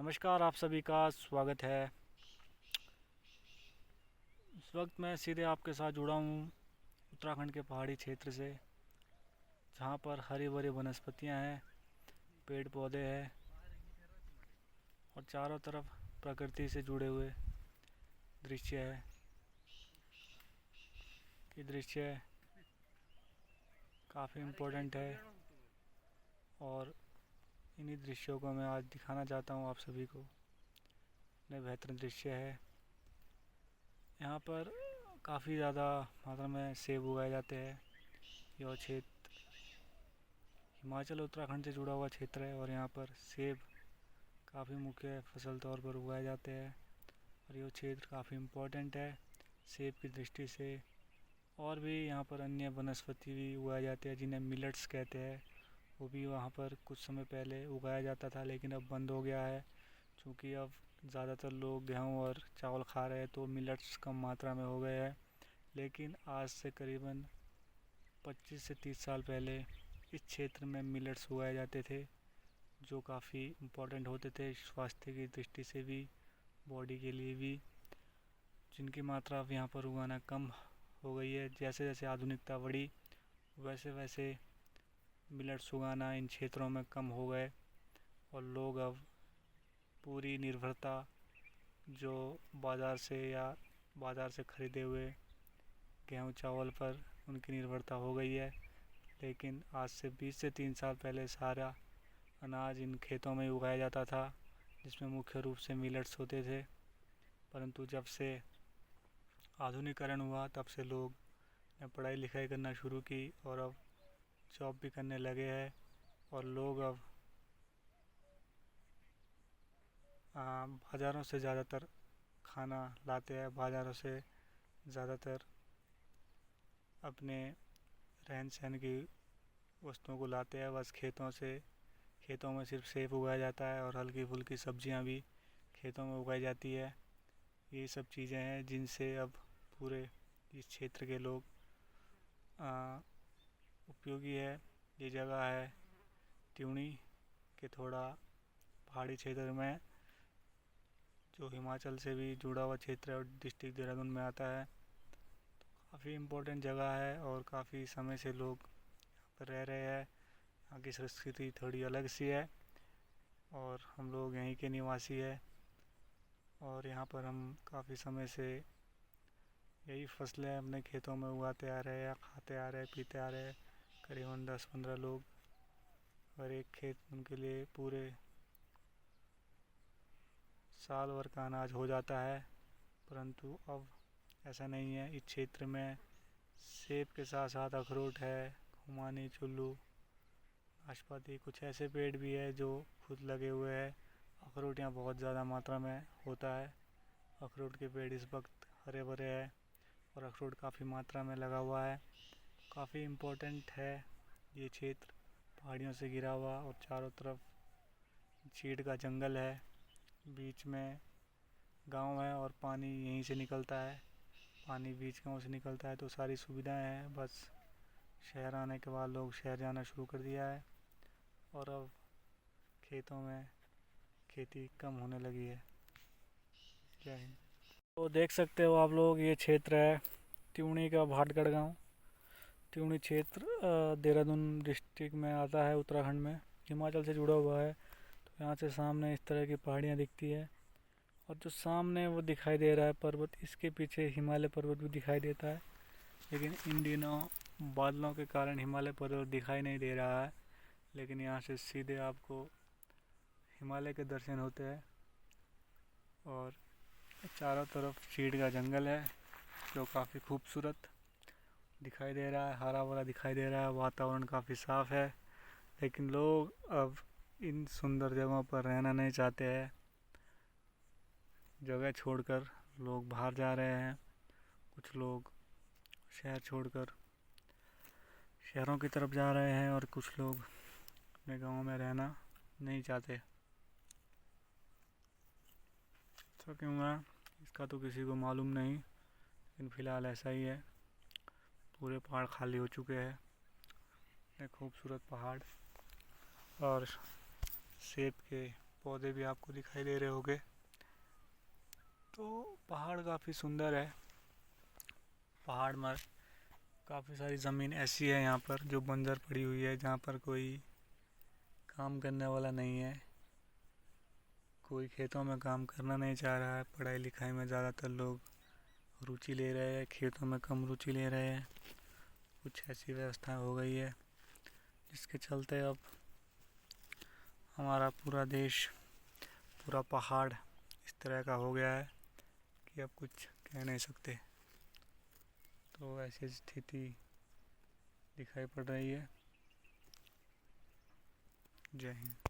नमस्कार, आप सभी का स्वागत है। इस वक्त मैं सीधे आपके साथ जुड़ा हूँ उत्तराखंड के पहाड़ी क्षेत्र से, जहाँ पर हरी भरी वनस्पतियाँ हैं, पेड़ पौधे हैं और चारों तरफ प्रकृति से जुड़े हुए दृश्य है। ये दृश्य काफ़ी इम्पोर्टेंट है और इन्हीं दृश्यों को मैं आज दिखाना चाहता हूँ आप सभी को। इतने बेहतरीन दृश्य है। यहाँ पर काफ़ी ज़्यादा मात्रा में सेब उगाए जाते हैं। यह क्षेत्र हिमाचल उत्तराखंड से जुड़ा हुआ क्षेत्र है और यहाँ पर सेब काफ़ी मुख्य फसल तौर पर उगाए जाते हैं और यह क्षेत्र काफ़ी इम्पोर्टेंट है सेब की दृष्टि से। और भी यहाँ पर अन्य वनस्पति भी उगाए जाते हैं जिन्हें मिलेट्स कहते हैं। वो भी वहाँ पर कुछ समय पहले उगाया जाता था, लेकिन अब बंद हो गया है क्योंकि अब ज़्यादातर लोग गेहूँ और चावल खा रहे हैं, तो मिलेट्स कम मात्रा में हो गए हैं। लेकिन आज से करीबन 25 से 30 साल पहले इस क्षेत्र में मिलेट्स उगाए जाते थे, जो काफ़ी इम्पोर्टेंट होते थे स्वास्थ्य की दृष्टि से भी, बॉडी के लिए भी, जिनकी मात्रा अब यहाँ पर उगाना कम हो गई है। जैसे जैसे आधुनिकता बढ़ी वैसे वैसे मिलेट्स उगाना इन क्षेत्रों में कम हो गए और लोग अब पूरी निर्भरता जो बाज़ार से ख़रीदे हुए गेहूँ चावल पर उनकी निर्भरता हो गई है। लेकिन आज से 20 से 3 साल पहले सारा अनाज इन खेतों में उगाया जाता था, जिसमें मुख्य रूप से मिलेट्स होते थे। परंतु जब से आधुनिकीकरण हुआ तब से लोग ने पढ़ाई लिखाई करना शुरू की और अब जॉब भी करने लगे हैं और लोग अब बाज़ारों से ज़्यादातर खाना लाते हैं, बाज़ारों से ज़्यादातर अपने रहन सहन की वस्तुओं को लाते हैं। बस खेतों में सिर्फ सेब उगाया जाता है और हल्की फुल्की सब्जियां भी खेतों में उगाई जाती है। ये सब चीज़ें हैं जिनसे अब पूरे इस क्षेत्र के लोग उपयोगी है। ये जगह है त्यूणी के थोड़ा पहाड़ी क्षेत्र में, जो हिमाचल से भी जुड़ा हुआ क्षेत्र है और डिस्ट्रिक्ट देहरादून में आता है। काफ़ी इम्पोर्टेंट जगह है और काफ़ी समय से लोग यहाँ पर रह रहे हैं। यहाँ की संस्कृति थोड़ी अलग सी है और हम लोग यहीं के निवासी है और यहाँ पर हम काफ़ी समय से यही फसलें अपने खेतों में उगाते आ रहे हैं, खाते आ रहे हैं, पीते आ रहे हैं। करीबन 10-15 लोग और एक खेत उनके लिए पूरे साल भर का अनाज हो जाता है। परंतु अब ऐसा नहीं है। इस क्षेत्र में सेब के साथ साथ अखरोट है, खुमानी, चुल्लू, नाशपाती, कुछ ऐसे पेड़ भी है जो खुद लगे हुए हैं। अखरोट यहाँ बहुत ज़्यादा मात्रा में होता है। अखरोट के पेड़ इस वक्त हरे भरे हैं और अखरोट काफ़ी मात्रा में लगा हुआ है। काफ़ी इम्पोर्टेंट है ये क्षेत्र, पहाड़ियों से घिरा हुआ और चारों तरफ चीड़ का जंगल है। बीच में गांव है और पानी यहीं से निकलता है। पानी बीच गांव से निकलता है, तो सारी सुविधाएं हैं। बस शहर आने के बाद लोग शहर जाना शुरू कर दिया है और अब खेतों में खेती कम होने लगी है। जय हिंद। तो देख सकते हो आप लोग, ये क्षेत्र है त्यूणी का भाटगढ़ गांव। त्यूणी क्षेत्र देहरादून डिस्ट्रिक्ट में आता है, उत्तराखंड में, हिमाचल से जुड़ा हुआ है। तो यहाँ से सामने इस तरह की पहाड़ियाँ दिखती है और जो सामने वो दिखाई दे रहा है पर्वत, इसके पीछे हिमालय पर्वत भी दिखाई देता है। लेकिन इन दिनों बादलों के कारण हिमालय पर्वत दिखाई नहीं दे रहा है, लेकिन यहाँ से सीधे आपको हिमालय के दर्शन होते हैं। और चारों तरफ चीड़ का जंगल है जो काफ़ी खूबसूरत दिखाई दे रहा है, हरा भरा दिखाई दे रहा है। वातावरण काफ़ी साफ़ है, लेकिन लोग अब इन सुंदर जगहों पर रहना नहीं चाहते हैं। जगह छोड़कर लोग बाहर जा रहे हैं। कुछ लोग शहर छोड़कर शहरों की तरफ जा रहे हैं और कुछ लोग अपने गाँव में रहना नहीं चाहते। तो क्यों है इसका तो किसी को मालूम नहीं, लेकिन फ़िलहाल ऐसा ही है। पूरे पहाड़ खाली हो चुके हैं। इतने खूबसूरत पहाड़ और सेब के पौधे भी आपको दिखाई दे रहे होंगे। तो पहाड़ काफ़ी सुंदर है। पहाड़ में काफ़ी सारी ज़मीन ऐसी है यहाँ पर जो बंजर पड़ी हुई है, जहाँ पर कोई काम करने वाला नहीं है, कोई खेतों में काम करना नहीं चाह रहा है। पढ़ाई लिखाई में ज़्यादातर लोग रुचि ले रहे हैं, खेतों में कम रुचि ले रहे हैं। कुछ ऐसी व्यवस्था हो गई है जिसके चलते अब हमारा पूरा देश, पूरा पहाड़ इस तरह का हो गया है कि अब कुछ कह नहीं सकते। तो ऐसी स्थिति दिखाई पड़ रही है। जय हिंद।